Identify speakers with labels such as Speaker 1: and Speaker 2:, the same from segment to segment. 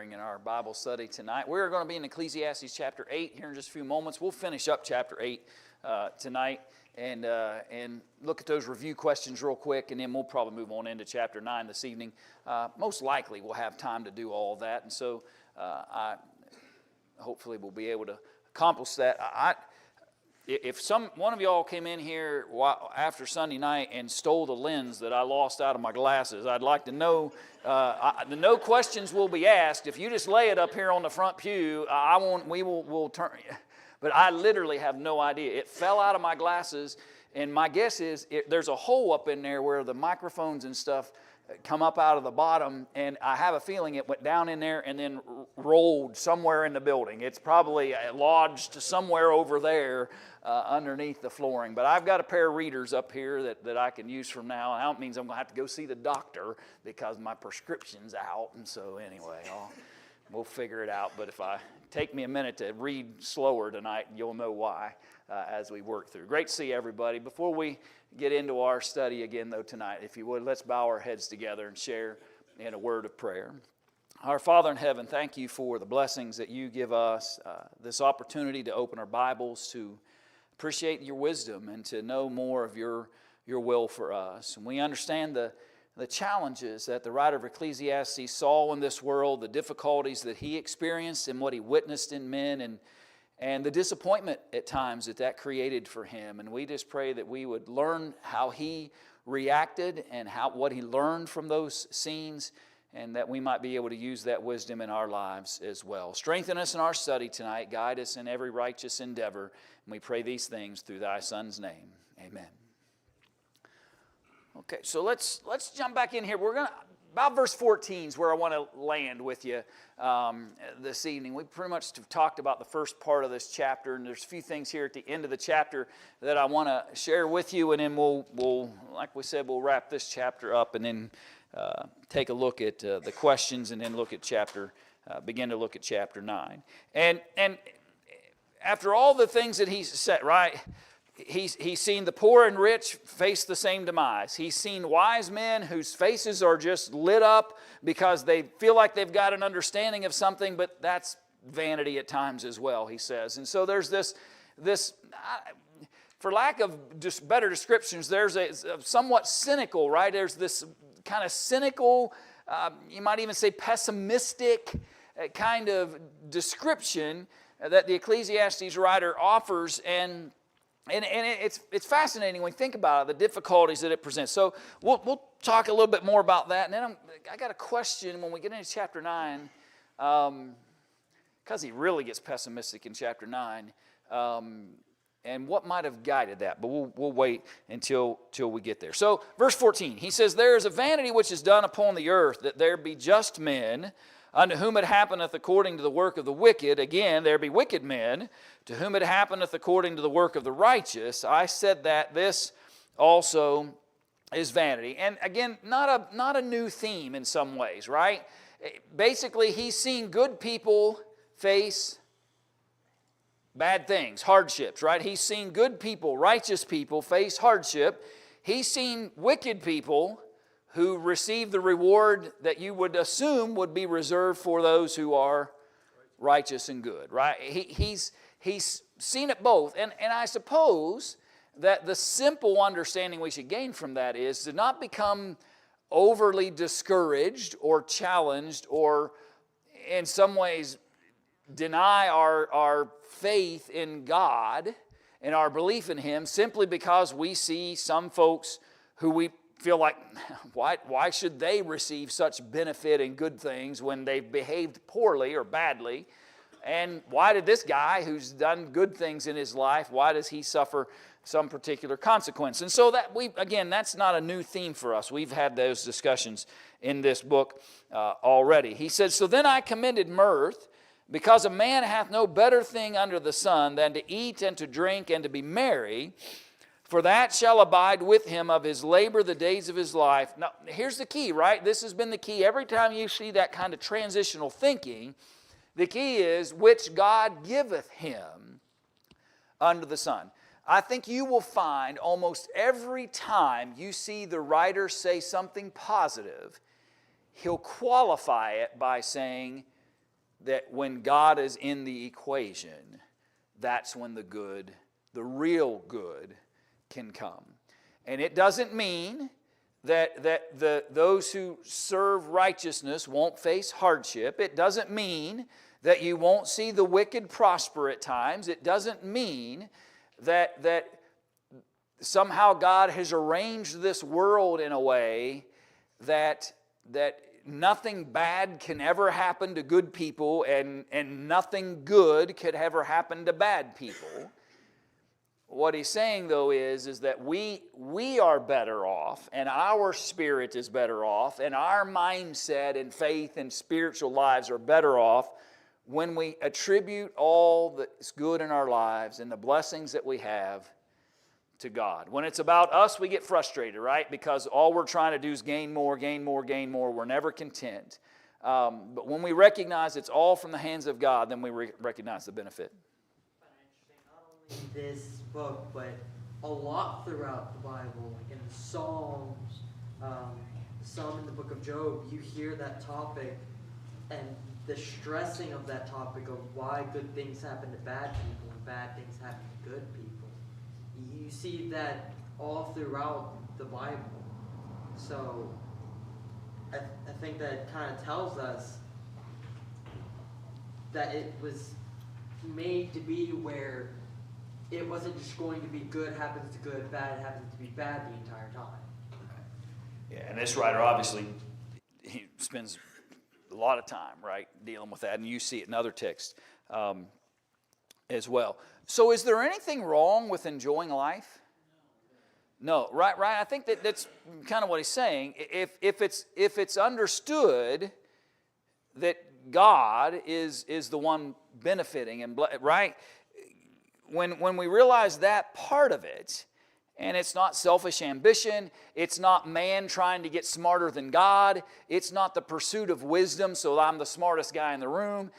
Speaker 1: sharing in our Bible study tonight. We're going to be in Ecclesiastes chapter 8 here in just a few moments. We'll finish up chapter 8 tonight and look at those review questions real quick, and then we'll probably move on into chapter 9 this evening. Most likely we'll have time to do all of that, and so hopefully we'll be able to accomplish that. If one of y'all came in here after Sunday night and stole the lens that I lost out of my glasses, I'd like to know. The no questions will be asked. If you just lay it up here on the front pew, we'll turn. But I literally have no idea. It fell out of my glasses, and my guess is there's a hole up in there where the microphones and stuff come up out of the bottom, and I have a feeling it went down in there and then rolled somewhere in the building. It's probably lodged somewhere over there underneath the flooring. But I've got a pair of readers up here that I can use from now. And that means I'm going to have to go see the doctor because my prescription's out. And so anyway, we'll figure it out. But if take me a minute to read slower tonight, you'll know why as we work through. Great to see everybody. Before we get into our study again, though, tonight, if you would, let's bow our heads together and share in a word of prayer. Our Father in heaven, thank you for the blessings that you give us, this opportunity to open our Bibles, to appreciate your wisdom and to know more of your will for us. And we understand the challenges that the writer of Ecclesiastes saw in this world, the difficulties that he experienced and what he witnessed in men, and the disappointment at times that created for him. And we just pray that we would learn how he reacted and what he learned from those scenes, and that we might be able to use that wisdom in our lives as well. Strengthen us in our study tonight. Guide us in every righteous endeavor. And we pray these things through thy Son's name. Amen. Okay, so let's jump back in here. About verse 14 is where I want to land with you this evening. We pretty much have talked about the first part of this chapter, and there's a few things here at the end of the chapter that I want to share with you, and then we'll like we said, we'll wrap this chapter up and then take a look at the questions, and then begin to look at chapter 9. And after all the things that he's said, right? He's seen the poor and rich face the same demise. He's seen wise men whose faces are just lit up because they feel like they've got an understanding of something, but that's vanity at times as well, he says. And so there's this for lack of just better descriptions, there's a somewhat cynical, right? There's this kind of cynical, you might even say pessimistic kind of description that the Ecclesiastes writer offers, and it's fascinating when you think about it, the difficulties that it presents. So we'll talk a little bit more about that. And then I got a question when we get into chapter 9, because he really gets pessimistic in chapter 9, and what might have guided that. But we'll wait until we get there. So verse 14, he says, "There is a vanity which is done upon the earth, that there be just men, unto whom it happeneth according to the work of the wicked. Again, there be wicked men, to whom it happeneth according to the work of the righteous. I said that this also is vanity." And again, not a new theme in some ways, right? Basically, he's seen good people face bad things, hardships, right? He's seen good people, righteous people face hardship. He's seen wicked people who receive the reward that you would assume would be reserved for those who are righteous and good, right? He's seen it both. And I suppose that the simple understanding we should gain from that is to not become overly discouraged or challenged or in some ways deny our faith in God and our belief in Him simply because we see some folks who we feel like, why should they receive such benefit and good things when they've behaved poorly or badly? And why did this guy who's done good things in his life, why does he suffer some particular consequence? And so that's not a new theme for us. We've had those discussions in this book already. He says, "So then I commended mirth, because a man hath no better thing under the sun than to eat and to drink and to be merry, for that shall abide with him of his labor the days of his life." Now, here's the key, right? This has been the key. Every time you see that kind of transitional thinking, the key is, which God giveth him under the sun. I think you will find almost every time you see the writer say something positive, he'll qualify it by saying, that when God is in the equation, that's when the good, the real good, can come. And it doesn't mean that those who serve righteousness won't face hardship. It doesn't mean that you won't see the wicked prosper at times. It doesn't mean that somehow God has arranged this world in a way that nothing bad can ever happen to good people and nothing good could ever happen to bad people. What he's saying, though, is that we are better off, and our spirit is better off, and our mindset and faith and spiritual lives are better off when we attribute all that's good in our lives and the blessings that we have to God. When it's about us, we get frustrated, right? Because all we're trying to do is gain more, gain more, gain more. We're never content. But when we recognize it's all from the hands of God, then we recognize the benefit.
Speaker 2: Not only this book, but a lot throughout the Bible, like in the Psalms, some in the book of Job, you hear that topic and the stressing of that topic of why good things happen to bad people and bad things happen to good people. You see that all throughout the Bible. So I think that kind of tells us that it was made to be where it wasn't just going to be good happens to good, bad happens to be bad the entire time.
Speaker 1: Yeah, and this writer, obviously, he spends a lot of time, right, dealing with that, and you see it in other texts as well. So is there anything wrong with enjoying life? No, right. I think that's kind of what he's saying. If it's understood that God is the one benefiting, and right, when we realize that part of it, and it's not selfish ambition, it's not man trying to get smarter than God, it's not the pursuit of wisdom so I'm the smartest guy in the room.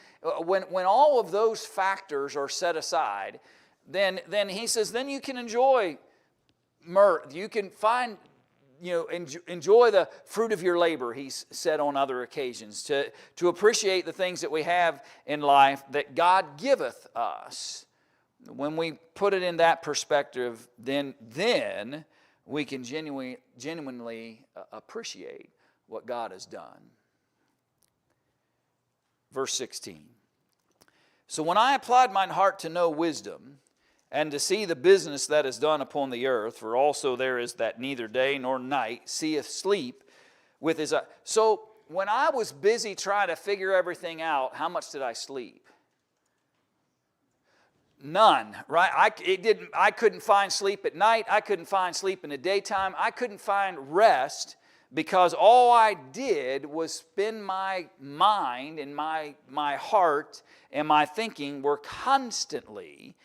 Speaker 1: When all of those factors are set aside, then he says, then you can enjoy mirth. You can find, enjoy the fruit of your labor, he's said on other occasions, to appreciate the things that we have in life that God giveth us. When we put it in that perspective, then we can genuinely appreciate what God has done. Verse 16. So when I applied mine heart to know wisdom, and to see the business that is done upon the earth, for also there is that neither day nor night seeth sleep with his eyes. So when I was busy trying to figure everything out, how much did I sleep? None, right? I couldn't find sleep at night. I couldn't find sleep in the daytime. I couldn't find rest because all I did was spend my mind and my heart and my thinking were constantly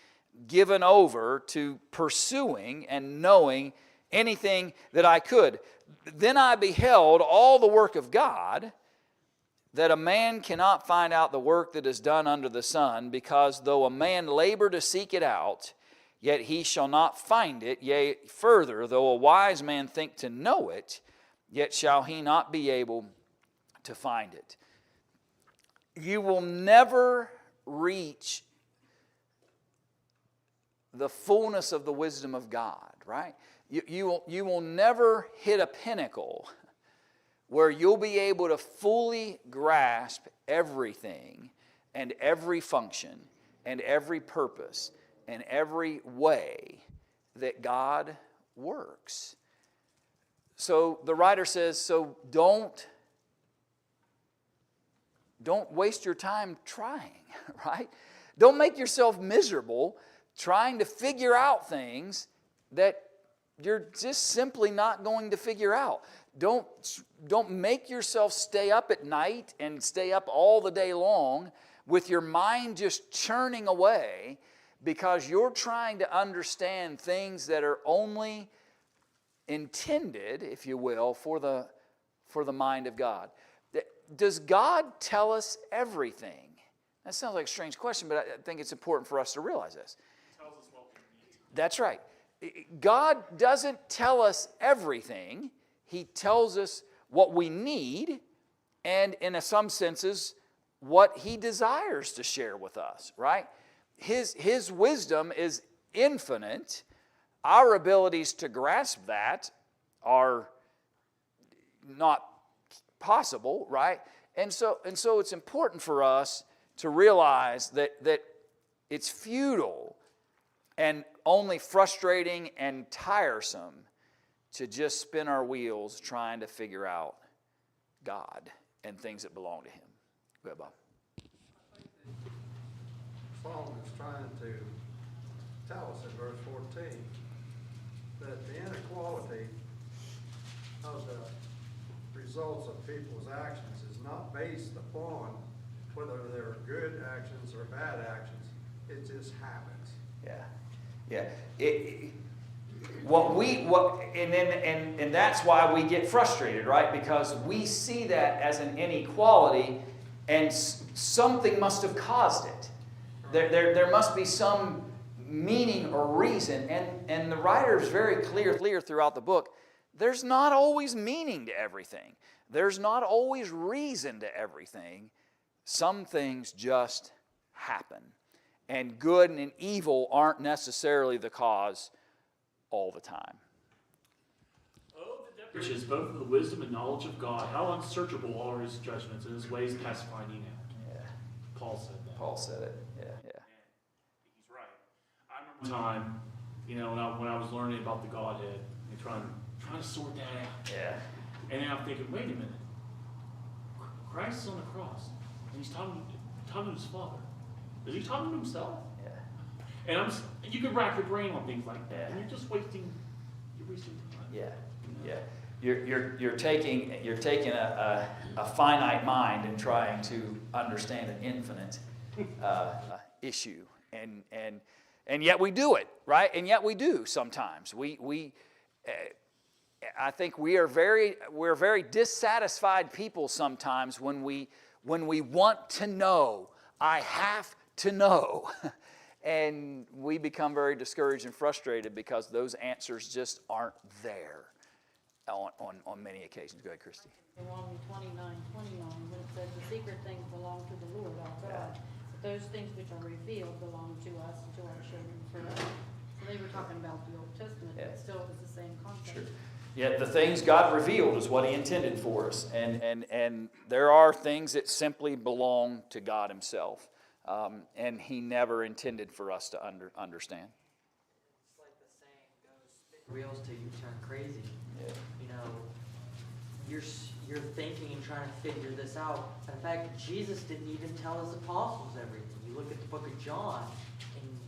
Speaker 1: given over to pursuing and knowing anything that I could. Then I beheld all the work of God, that a man cannot find out the work that is done under the sun, because though a man labor to seek it out, yet he shall not find it. Yea, further, though a wise man think to know it, yet shall he not be able to find it. You will never reach the fullness of the wisdom of God, right? You will never hit a pinnacle where you'll be able to fully grasp everything and every function and every purpose and every way that God works. So the writer says, so don't waste your time trying, right? Don't make yourself miserable trying to figure out things that you're just simply not going to figure out. Don't make yourself stay up at night and stay up all the day long with your mind just churning away because you're trying to understand things that are only intended, if you will, for the mind of God. Does God tell us everything? That sounds like a strange question, but I think it's important for us to realize this.
Speaker 3: He tells us what we need.
Speaker 1: That's right. God doesn't tell us everything. He tells us what we need, and in some senses, what he desires to share with us, right? His wisdom is infinite. Our abilities to grasp that are not possible, right? And so it's important for us to realize that it's futile and only frustrating and tiresome to just spin our wheels trying to figure out God and things that belong to him. Go ahead, Bob.
Speaker 3: Solomon is trying to tell us in verse 14 that the inequality of the results of people's actions is not based upon whether they're good actions or bad actions. It just happens.
Speaker 1: Yeah. And that's why we get frustrated, right? Because we see that as an inequality, and something must have caused it. There must be some meaning or reason, and the writer is very clear throughout the book. There's not always meaning to everything. There's not always reason to everything. Some things just happen. And good and evil aren't necessarily the cause all the time.
Speaker 4: Oh, the which is both of the wisdom and knowledge of God. How unsearchable are his judgments and his ways past finding out.
Speaker 1: Yeah.
Speaker 4: Paul said that.
Speaker 1: Paul said it. Yeah.
Speaker 4: He's right. I remember one time, when I was learning about the Godhead and trying to sort that out.
Speaker 1: Yeah.
Speaker 4: And then I'm thinking, wait a minute. Christ is on the cross, and he's talking to his Father. Is he talking to himself?
Speaker 1: Yeah.
Speaker 4: And you can rack your brain on things like that, and you're just wasting time.
Speaker 1: Yeah. Yeah. You're taking a finite mind and trying to understand an infinite issue, and yet we do it, right? And yet we do sometimes. I think we're very dissatisfied people sometimes when we want to know. I have to know. And we become very discouraged and frustrated because those answers just aren't there on many occasions. Go ahead, Christy.
Speaker 5: Deuteronomy 29:29, when it says, "The secret things belong to the Lord our God, but those things which are revealed belong to us and to our children forever." So they were talking about the Old Testament, but still it was the same concept.
Speaker 1: Sure. Yet the things God revealed is what he intended for us. And there are things that simply belong to God himself. And he never intended for us to understand.
Speaker 2: It's like the saying goes, spin wheels till you turn crazy.
Speaker 1: Yeah.
Speaker 2: You're thinking and trying to figure this out. In fact, Jesus didn't even tell his apostles everything. You look at the book of John, and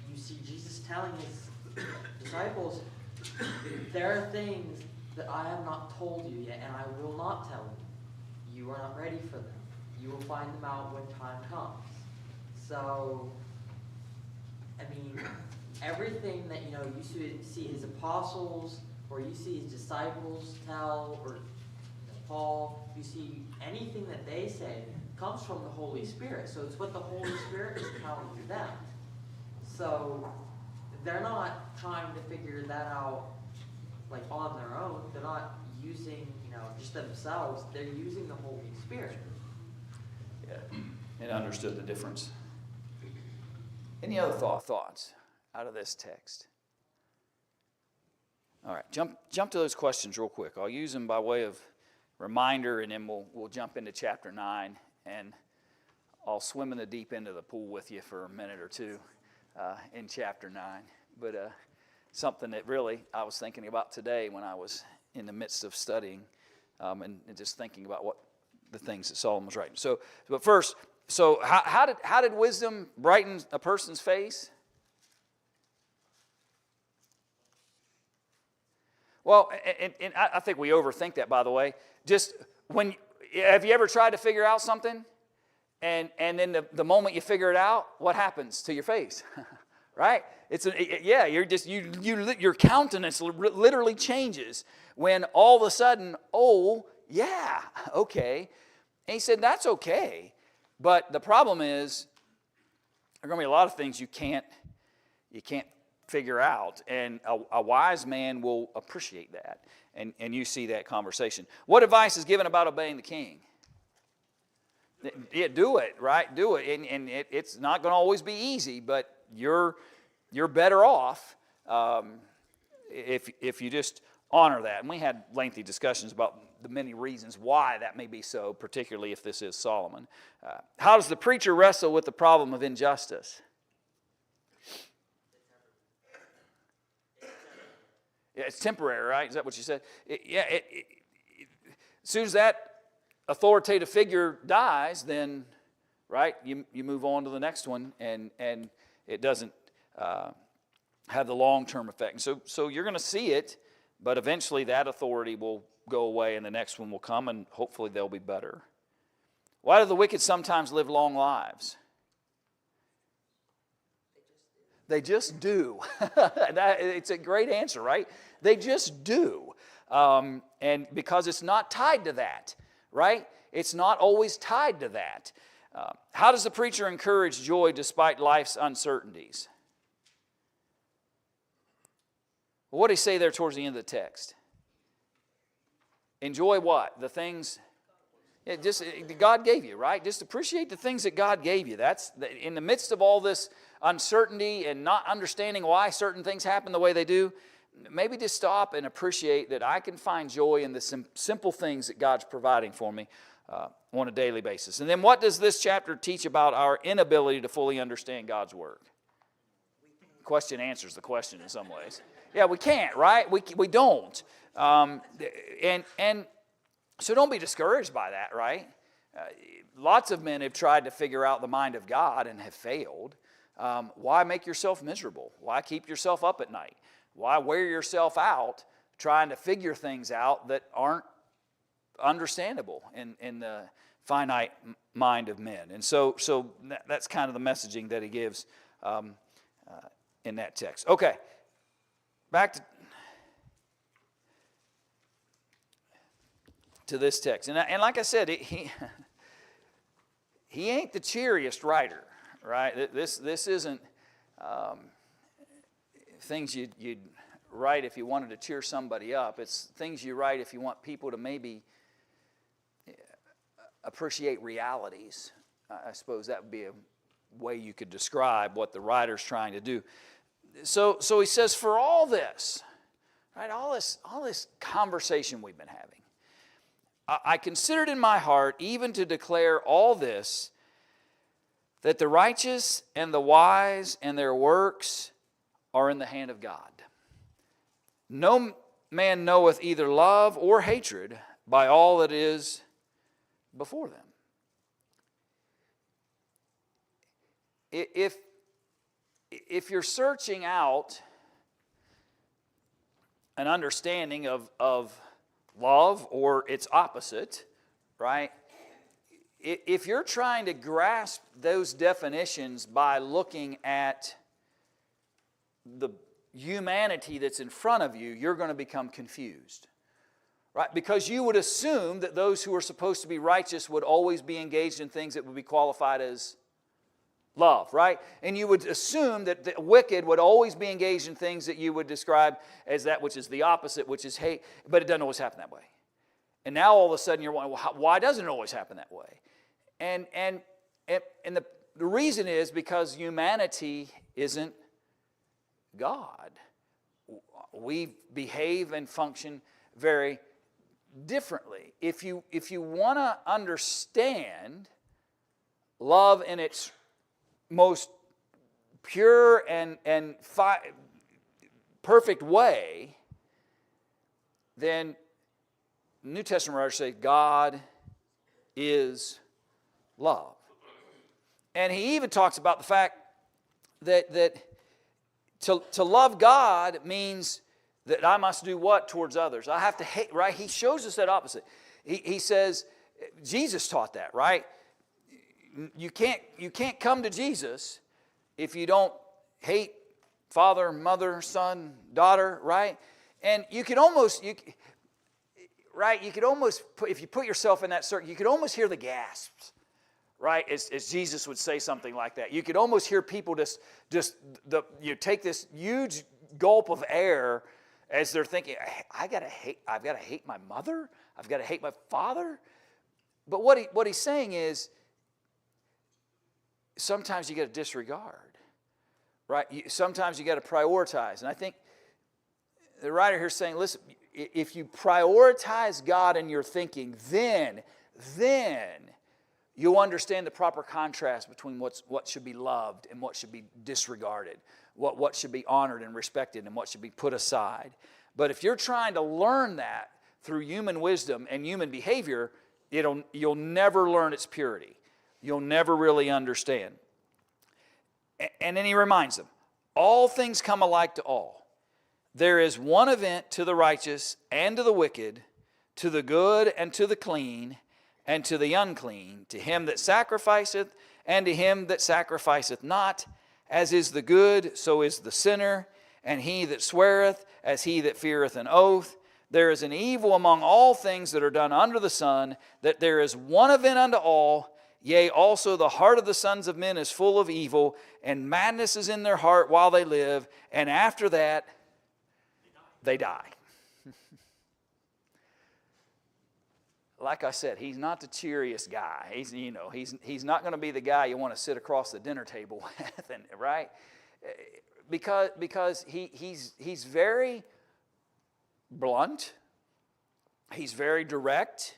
Speaker 2: you see Jesus telling his disciples, "There are things that I have not told you yet, and I will not tell you. You are not ready for them. You will find them out when time comes." So, everything that you see his apostles, or you see his disciples tell, or Paul, you see anything that they say comes from the Holy Spirit. So it's what the Holy Spirit is telling them. So they're not trying to figure that out on their own. They're not using just themselves. They're using the Holy Spirit.
Speaker 1: Yeah. And understood the difference. Any other thoughts out of this text? All right, jump to those questions real quick. I'll use them by way of reminder, and then we'll jump into chapter 9, and I'll swim in the deep end of the pool with you for a minute or two in chapter 9. But something that really I was thinking about today when I was in the midst of studying and just thinking about what the things that Solomon was writing. But first, how did wisdom brighten a person's face? Well, and I think we overthink that, by the way. Just have you ever tried to figure out something, and then the moment you figure it out, what happens to your face, right? Your countenance literally changes when all of a sudden, oh yeah, okay. And he said that's okay, but the problem is there are going to be a lot of things you can't figure out, and a wise man will appreciate that, and you see that conversation. What advice is given about obeying the king? Yeah, do it, right? Do it. And it's not going to always be easy, but you're better off if you just honor that. And we had lengthy discussions about the many reasons why that may be so, particularly if this is Solomon. How does the preacher wrestle with the problem of injustice? Yeah, it's temporary, right? Is that what you said? As soon as that authoritative figure dies, then, right, you move on to the next one, and it doesn't have the long-term effect. And so you're going to see it, but eventually that authority will go away, and the next one will come, and hopefully they'll be better. Why do the wicked sometimes live long lives? They just do. It's a great answer, right? They just do. And because it's not tied to that, right? It's not always tied to that. How does the preacher encourage joy despite life's uncertainties? What did he say there towards the end of the text? Enjoy what? The things God gave you, right? Just appreciate the things that God gave you. That's in the midst of all this uncertainty and not understanding why certain things happen the way they do. Maybe just stop and appreciate that I can find joy in the simple things that God's providing for me on a daily basis. And then what does this chapter teach about our inability to fully understand God's Word? Question answers the question in some ways. Yeah, we can't, right? We don't. And so don't be discouraged by that, right? Lots of men have tried to figure out the mind of God and have failed. Why make yourself miserable? Why keep yourself up at night? Why wear yourself out trying to figure things out that aren't understandable in the finite mind of men? And so that's kind of the messaging that he gives in that text. Okay, back to this text. And like I said, he ain't the cheeriest writer, right? This isn't things you'd write if you wanted to cheer somebody up. It's things you write if you want people to maybe appreciate realities. I suppose that would be a way you could describe what the writer's trying to do. So he says, for all this, right, all this conversation we've been having, I considered in my heart even to declare all this, that the righteous and the wise and their works are in the hand of God. No man knoweth either love or hatred by all that is before them. If you're searching out an understanding of love or its opposite, right? If you're trying to grasp those definitions by looking at the humanity that's in front of you, you're going to become confused, right? Because you would assume that those who are supposed to be righteous would always be engaged in things that would be qualified as love, right? And you would assume that the wicked would always be engaged in things that you would describe as that which is the opposite, which is hate, but it doesn't always happen that way. And now all of a sudden you're wondering, well, why doesn't it always happen that way? And the reason is because humanity isn't God. We behave and function very differently. If you want to understand love in its most pure and perfect way, then New Testament writers say God is love. And he even talks about the fact that to love God means that I must do what towards others? I have to hate, right? He shows us that opposite. He says, Jesus taught that, right? You can't come to Jesus if you don't hate father, mother, son, daughter, right? And you could almost, if you put yourself in that circle, you could almost hear the gasps, right? As Jesus would say something like that. You could almost hear people you take this huge gulp of air as they're thinking, I've got to hate my mother? I've got to hate my father? But what he's saying is, sometimes you got to disregard, right? Sometimes you got to prioritize. And I think the writer here is saying, listen, if you prioritize God in your thinking, then you'll understand the proper contrast between what should be loved and what should be disregarded, what should be honored and respected and what should be put aside. But if you're trying to learn that through human wisdom and human behavior, you'll never learn its purity. You'll never really understand. And then he reminds them, all things come alike to all. There is one event to the righteous and to the wicked, to the good and to the clean, and to the unclean, to him that sacrificeth, and to him that sacrificeth not. As is the good, so is the sinner, and he that sweareth, as he that feareth an oath. There is an evil among all things that are done under the sun, that there is one event unto all. Yea, also the heart of the sons of men is full of evil, and madness is in their heart while they live, and after that they die. Like I said, he's not the cheeriest guy. He's not going to be the guy you want to sit across the dinner table with, right? Because he's very blunt. He's very direct,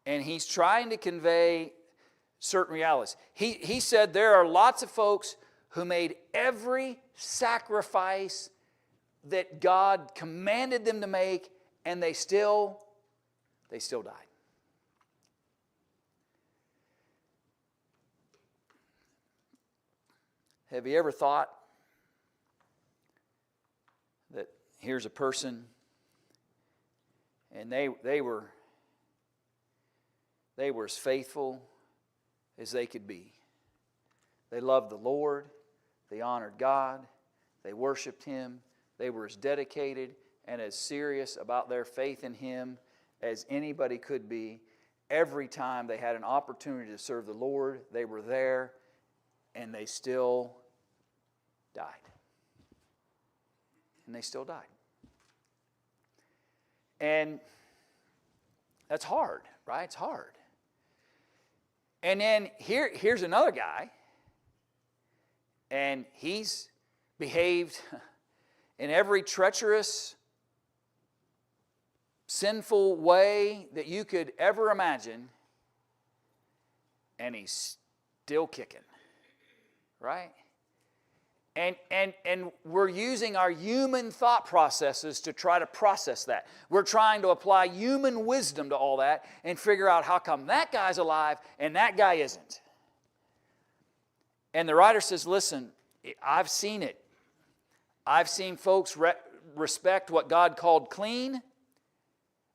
Speaker 1: and he's trying to convey certain realities. He said there are lots of folks who made every sacrifice that God commanded them to make, and they still died. Have you ever thought that here's a person and they were as faithful as they could be. They loved the Lord, they honored God, they worshiped Him, they were as dedicated and as serious about their faith in Him as anybody could be. Every time they had an opportunity to serve the Lord, they were there, and they still died. And they still died. And that's hard, right? It's hard. And then here's another guy, and he's behaved in every treacherous, sinful way that you could ever imagine, and he's still kicking, right? And we're using our human thought processes to try to process that. We're trying to apply human wisdom to all that and figure out how come that guy's alive and that guy isn't. And the writer says, listen, I've seen it. I've seen folks respect what God called clean,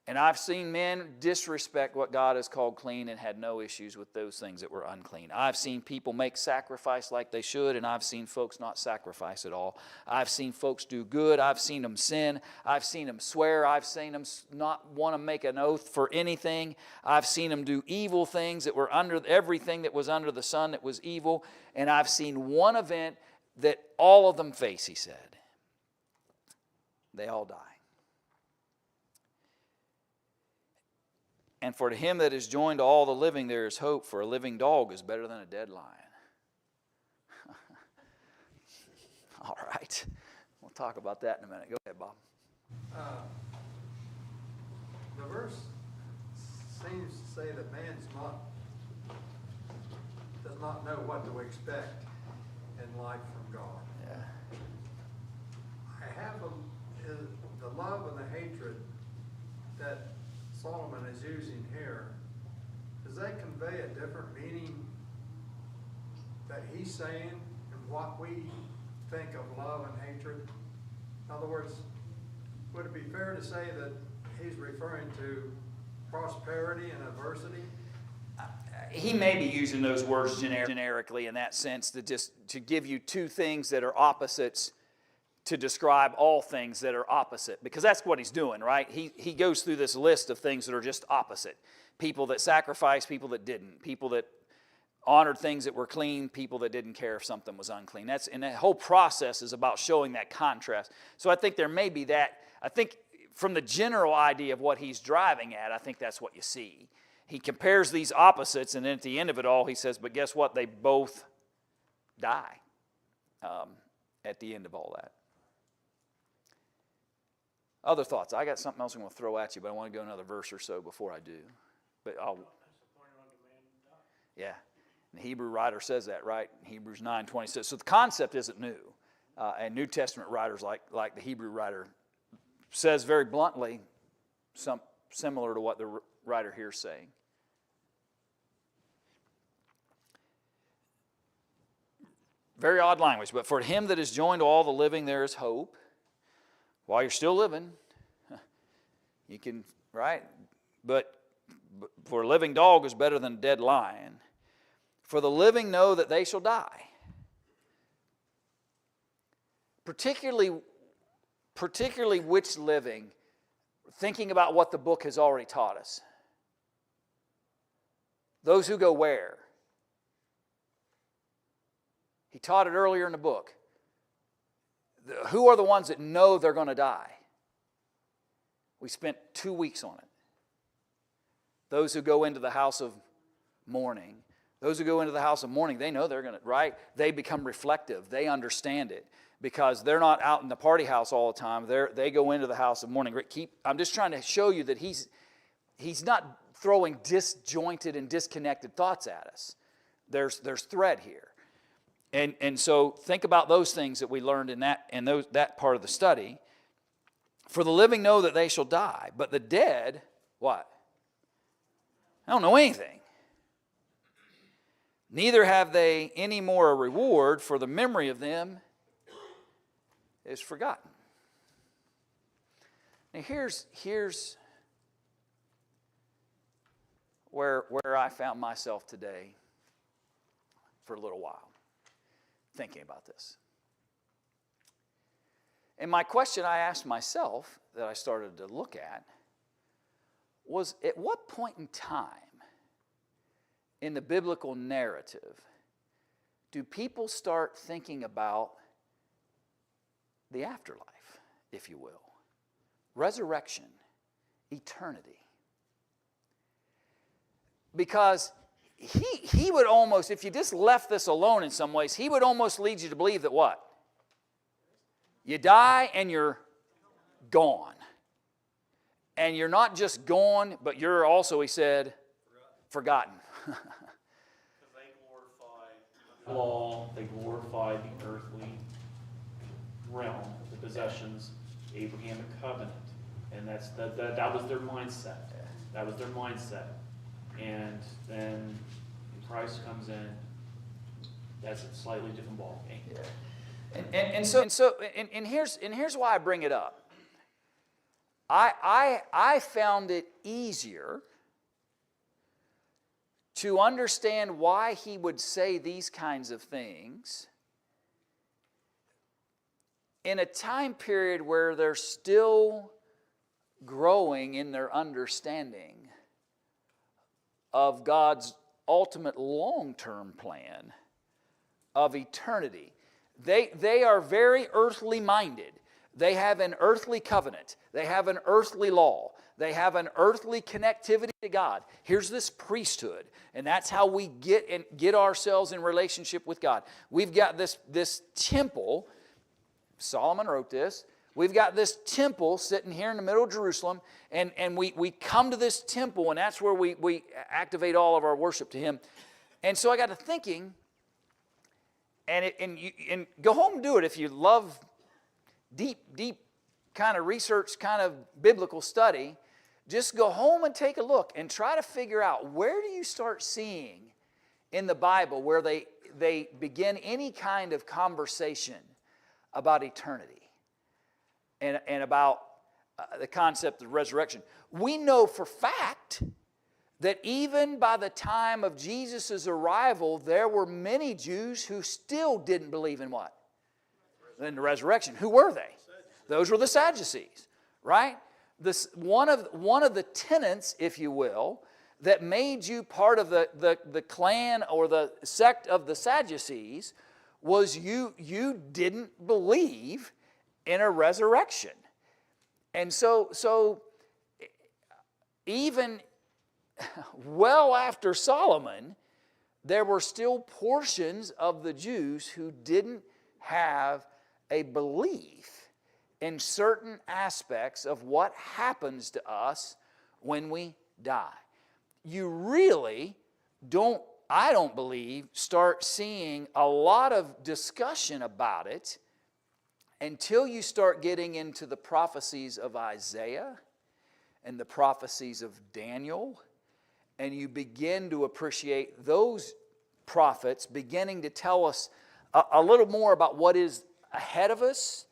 Speaker 1: and I've seen men disrespect what God has called clean and had no issues with those things that were unclean. I've seen people make sacrifice like they should, and I've seen folks not sacrifice at all. I've seen folks do good. I've seen them sin. I've seen them swear. I've seen them not want to make an oath for anything. I've seen them do evil things that were under everything that was under the sun that was evil. And I've seen one event that all of them face, he said. They all die. And for him that is joined to all the living, there is hope, for a living dog is better than a dead lion. All right. We'll talk about that in a minute. Go ahead, Bob.
Speaker 3: The verse seems to say that man does not know what to expect in life from God.
Speaker 1: Yeah.
Speaker 3: I have the love and the hatred that Solomon is using here. Does that convey a different meaning that he's saying and what we think of love and hatred? In other words, would it be fair to say that he's referring to prosperity and adversity?
Speaker 1: He may be using those words generically in that sense, to give you two things that are opposites, to describe all things that are opposite, because that's what he's doing, right? He goes through this list of things that are just opposite. People that sacrificed, people that didn't. People that honored things that were clean, people that didn't care if something was unclean. And that whole process is about showing that contrast. So I think there may be that. I think from the general idea of what he's driving at, I think that's what you see. He compares these opposites, and then at the end of it all, he says, but guess what? They both die at the end of all that. Other thoughts? I got something else I'm going to throw at you, but I want to go another verse or so before I do. But yeah, the Hebrew writer says that, right? Hebrews 9:26. So the concept isn't new, and New Testament writers like the Hebrew writer says very bluntly, similar to what the writer here is saying. Very odd language, but for him that is joined to all the living, there is hope. While you're still living, you can, right? But for a living dog is better than a dead lion. For the living know that they shall die. Particularly which living, thinking about what the book has already taught us. Those who go where? He taught it earlier in the book. Who are the ones that know they're going to die? We spent 2 weeks on it. Those who go into the house of mourning. Those who go into the house of mourning, they know they're going to, right? They become reflective. They understand it because they're not out in the party house all the time. They go into the house of mourning. I'm just trying to show you that he's not throwing disjointed and disconnected thoughts at us. There's thread here. And so think about those things that we learned in that part of the study. For the living know that they shall die, but the dead, what? I don't know anything. Neither have they any more a reward, for the memory of them is forgotten. Now here's where I found myself today for a little while, thinking about this. And my question I asked myself that I started to look at was, at what point in time in the biblical narrative do people start thinking about the afterlife, if you will? Resurrection, eternity. Because he would almost, if you just left this alone in some ways, he would almost lead you to believe that what? You die and you're gone. And you're not just gone, but you're also, he said, forgotten.
Speaker 4: Because they glorify the law, they glorify the earthly realm, the possessions, Abrahamic covenant. And that was their mindset. That was their mindset. And then when Christ comes in, that's a slightly different ball game.
Speaker 1: Yeah. And here's why I bring it up. I found it easier to understand why he would say these kinds of things in a time period where they're still growing in their understanding of God's ultimate long-term plan of eternity. They are very earthly minded. They have an earthly covenant. They have an earthly law. They have an earthly connectivity to God. Here's this priesthood, and that's how we get ourselves in relationship with God. We've got this temple. Solomon wrote this. We've got this temple sitting here in the middle of Jerusalem, and we come to this temple, and that's where we activate all of our worship to Him. And so I got to thinking, and go home and do it if you love deep kind of research, kind of biblical study. Just go home and take a look and try to figure out, where do you start seeing in the Bible where they begin any kind of conversation about eternity and about the concept of resurrection. We know for fact that even by the time of Jesus' arrival, there were many Jews who still didn't believe in what? In the resurrection. Who were they? Those were the Sadducees, right? One of the tenets, if you will, that made you part of the clan or the sect of the Sadducees was you didn't believe in a resurrection. And so even well after Solomon, there were still portions of the Jews who didn't have a belief in certain aspects of what happens to us when we die. You really don't, I don't believe, start seeing a lot of discussion about it until you start getting into the prophecies of Isaiah and the prophecies of Daniel, and you begin to appreciate those prophets beginning to tell us a little more about what is ahead of us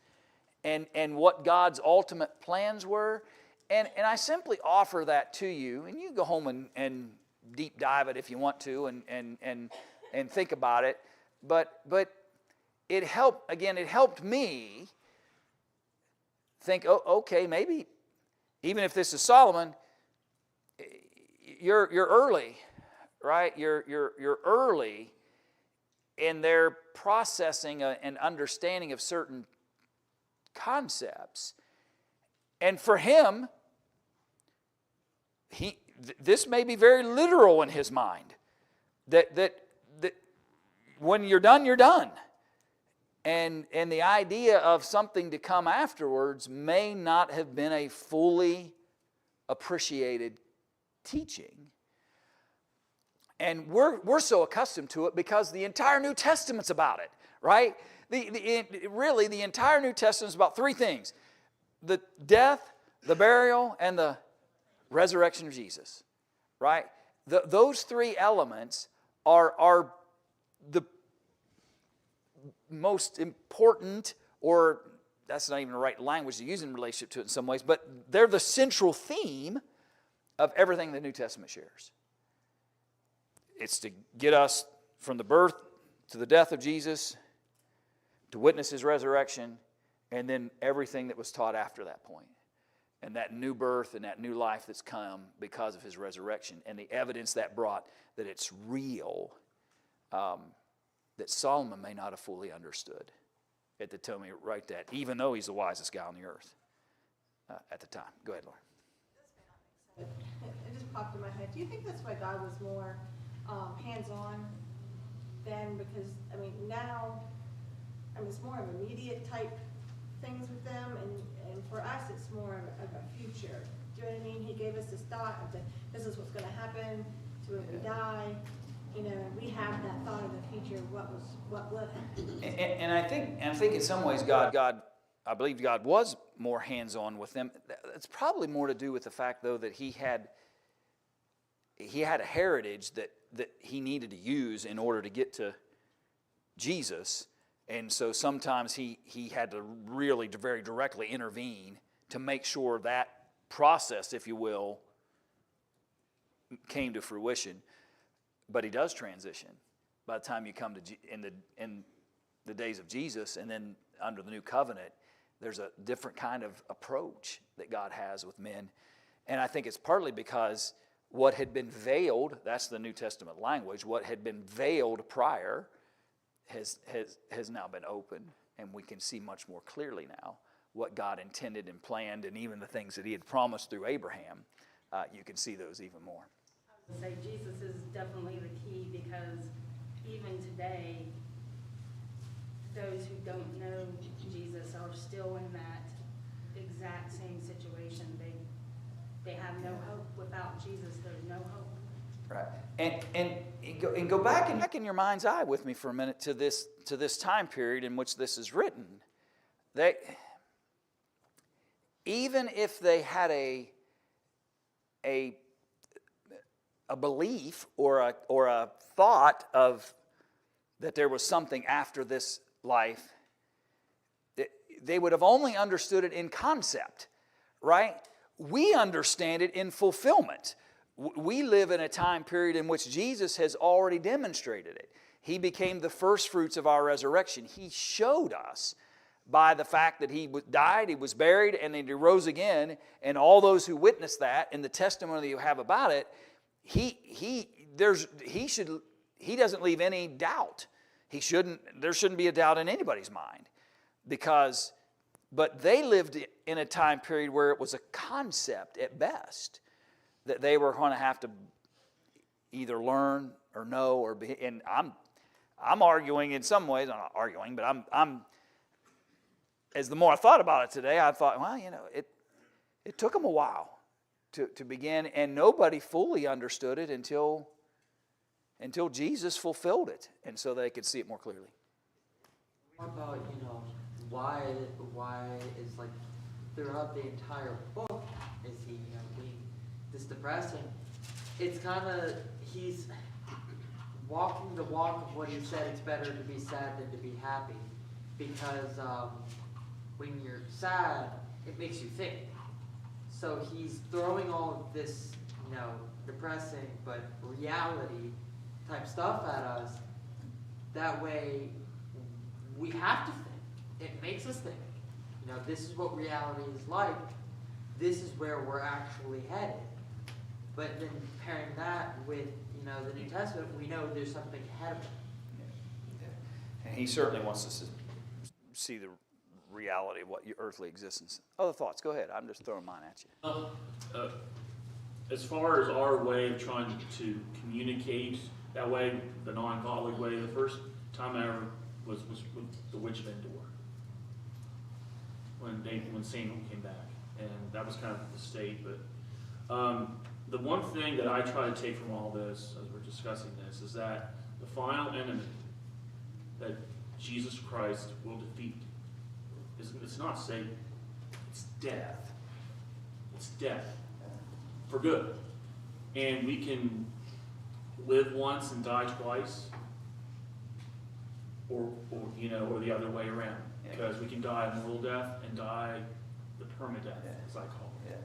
Speaker 1: and what God's ultimate plans were. And I simply offer that to you, and you go home and deep dive it if you want to and think about it. But it helped me think, oh, okay, maybe even if this is Solomon, you're early, right? You're early in their processing and understanding of certain concepts. And for him, this may be very literal in his mind. That when you're done, you're done. And the idea of something to come afterwards may not have been a fully appreciated teaching. And we're so accustomed to it because the entire New Testament's about it, right? Really, the entire New Testament is about three things: the death, the burial, and the resurrection of Jesus, right? Those three elements are the most important, or that's not even the right language to use in relationship to it in some ways, but they're the central theme of everything the New Testament shares. It's to get us from the birth to the death of Jesus, to witness his resurrection, and then everything that was taught after that point. And that new birth and that new life that's come because of his resurrection, and the evidence that brought that it's real, that Solomon may not have fully understood at the time he wrote that, even though he's the wisest guy on the earth at the time. Go ahead, Laura.
Speaker 6: It just popped in my head. Do you think that's why God was more hands-on then? Because, I mean, now, it's more of immediate type things with them, and for us, it's more of a future. Do you know what I mean? He gave us this thought of this is what's going to happen to when we die. You know, we have that thought of the future, what will happen.
Speaker 1: And I think in some ways I believe God was more hands-on with them. It's probably more to do with the fact, though, that he had a heritage that he needed to use in order to get to Jesus. And so sometimes he had to really very directly intervene to make sure that process, if you will, came to fruition. But he does transition by the time you come to in the days of Jesus, and then under the new covenant, there's a different kind of approach that God has with men. And I think it's partly because what had been veiled, that's the New Testament language, what had been veiled prior has now been opened, and we can see much more clearly now what God intended and planned, and even the things that he had promised through Abraham. You can see those even more.
Speaker 5: I would say Jesus is definitely the key, because even today, those who don't know Jesus are still in that exact same situation. They have no hope. Without Jesus, there's no hope.
Speaker 1: Right. And go back in your mind's eye with me for a minute to this time period in which this is written. Even if they had a belief or a thought of that there was something after this life, they would have only understood it in concept, right? We understand it in fulfillment. We live in a time period in which Jesus has already demonstrated it. He became the first fruits of our resurrection. He showed us by the fact that he died, he was buried, and then he rose again, and all those who witnessed that and the testimony that you have about it, he doesn't leave any doubt. There shouldn't be a doubt in anybody's mind, but they lived in a time period where it was a concept at best that they were going to have to either learn or no, or be, and I'm arguing in some ways. I'm not arguing, but I'm as the more I thought about it today, I thought, well, it took them a while to begin, and nobody fully understood it until Jesus fulfilled it, and so they could see it more clearly.
Speaker 2: What about, why is like throughout the entire book is he, being this depressing? It's kind of, he's walking the walk of what he said, it's better to be sad than to be happy. Because when you're sad, it makes you think. So he's throwing all of this, depressing but reality type stuff at us. That way, we have to think. It makes us think. This is what reality is like. This is where we're actually headed. But then pairing that with, the New Testament, we know there's something ahead of it.
Speaker 1: And he certainly wants us to see the reality of what your earthly existence. Other thoughts? Go ahead. I'm just throwing mine at you.
Speaker 4: As far as our way of trying to communicate that way, the non-godly way, the first time I ever was with the Witch of Endor. When Samuel came back. And that was kind of the state. But the one thing that I try to take from all this, as we're discussing this, is that the final enemy that Jesus Christ will defeat it's not Satan. It's death. It's death. For good. And we can live once and die twice. Or the other way around. Because we can die a mortal death and die the permadeath, as I call it.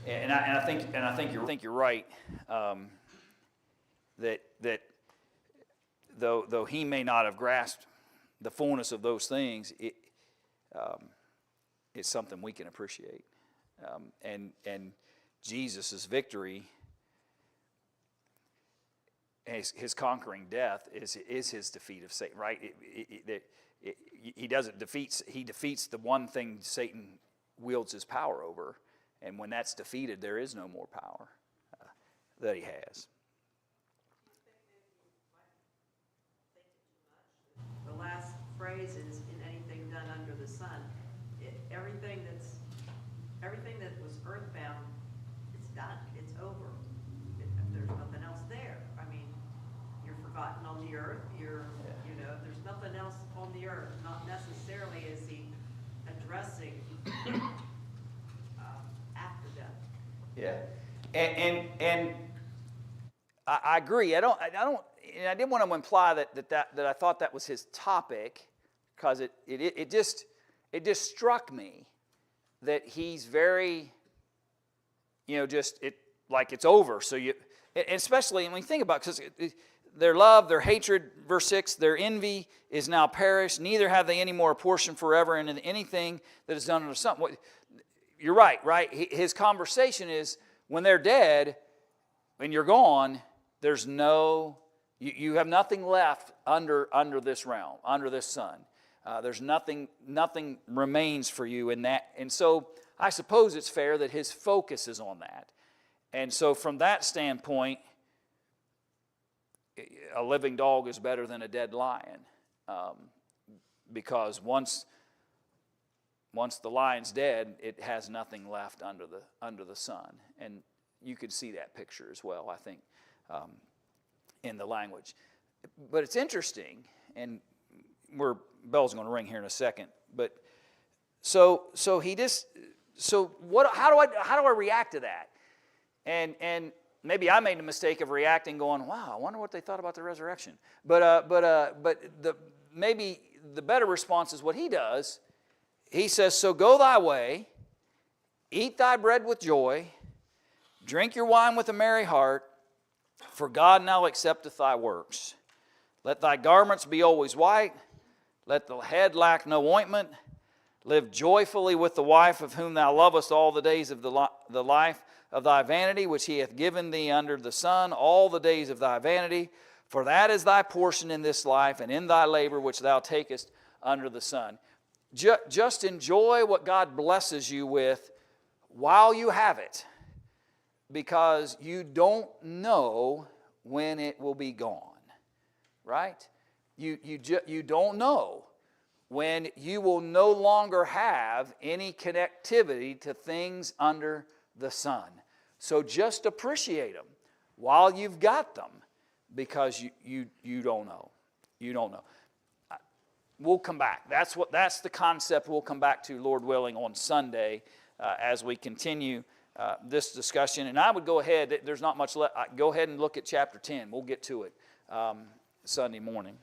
Speaker 1: And I think you're right. That though he may not have grasped the fullness of those things, it's something we can appreciate. And Jesus' victory, his conquering death, is his defeat of Satan. Right? He defeats the one thing Satan wields his power over. And when that's defeated, there is no more power that he has.
Speaker 7: The last phrase is, in anything done under the sun. Everything that was earthbound, it's done. It's over. There's nothing else there. I mean, you're forgotten on the earth. There's nothing else on the earth. Not necessarily is he addressing after death.
Speaker 1: Yeah, and I agree. I don't. And I didn't want to imply that I thought that was his topic, because it just struck me that he's very, like it's over. So especially when you think about, because their love, their hatred, verse 6, their envy is now perished. Neither have they any more portion forever in anything that is done under the sun. You're right? His conversation is, when they're dead, when you're gone, there's no, you have nothing left under this realm, under this sun. There's nothing remains for you in that. And so I suppose it's fair that his focus is on that. And so from that standpoint, a living dog is better than a dead lion, because once the lion's dead, it has nothing left under the sun. And you could see that picture as well, I think, in the language. But it's interesting, and bell's going to ring here in a second. But so how do I react to that? And maybe I made the mistake of reacting, going, "Wow, I wonder what they thought about the resurrection." But maybe the better response is what he does. He says, "So go thy way, eat thy bread with joy, drink your wine with a merry heart, for God now accepteth thy works. Let thy garments be always white, let the head lack no ointment. Live joyfully with the wife of whom thou lovest all the days of the life of thy vanity, which he hath given thee under the sun, all the days of thy vanity. For that is thy portion in this life, and in thy labor which thou takest under the sun." Just enjoy what God blesses you with while you have it. because you don't know when it will be gone, right? You don't know when you will no longer have any connectivity to things under the sun. So just appreciate them while you've got them, because you don't know. You don't know. We'll come back. That's the concept we'll come back to, Lord willing, on Sunday as we continue this discussion. And I would go ahead, there's not much left. Go ahead and look at chapter 10. We'll get to it Sunday morning.